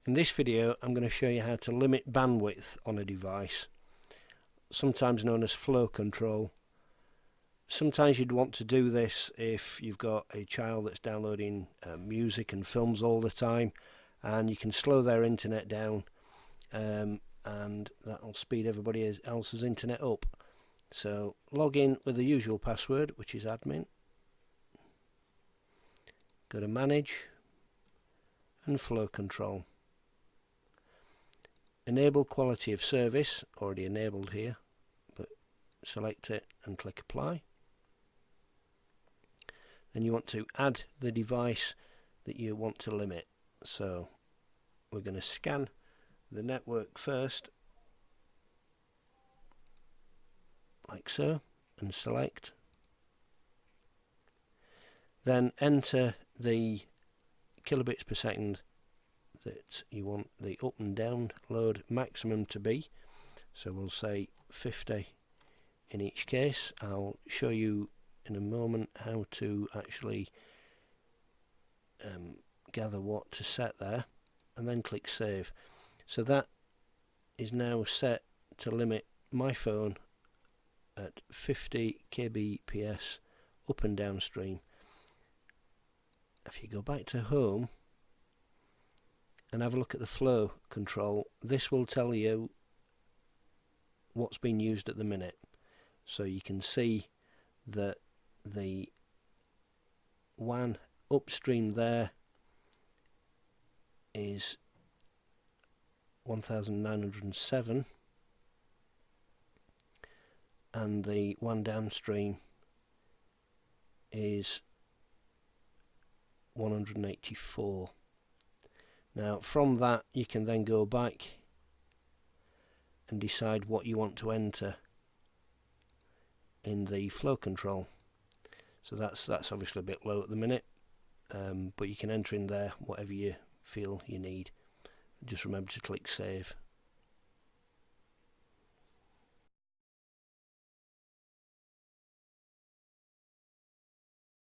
In this video I'm going to show you how to limit bandwidth on a device, sometimes known as flow control. Sometimes you'd want to do this if you've got a child that's downloading music and films all the time, and you can slow their internet down, and that'll speed everybody else's internet up. So log in with the usual password, which is admin. Go to manage and flow control. Enable quality of service, already enabled here, but select it and click apply. Then you want to add the device that you want to limit. So we're going to scan the network first, like so, and select. Then enter the kilobits per second that you want the up and down load maximum to be. So we'll say 50 in each case. I'll show you in a moment how to actually gather what to set there, and then click save. So that is now set to limit my phone at 50 kbps up and downstream. If you go back to home and have a look at the flow control, this will tell you what's being used at the minute. So you can see that the WAN upstream there is 1907 and the WAN downstream is 184. Now from that you can then go back and decide what you want to enter in the flow control. So that's obviously a bit low at the minute, but you can enter in there whatever you feel you need. Just remember to click save.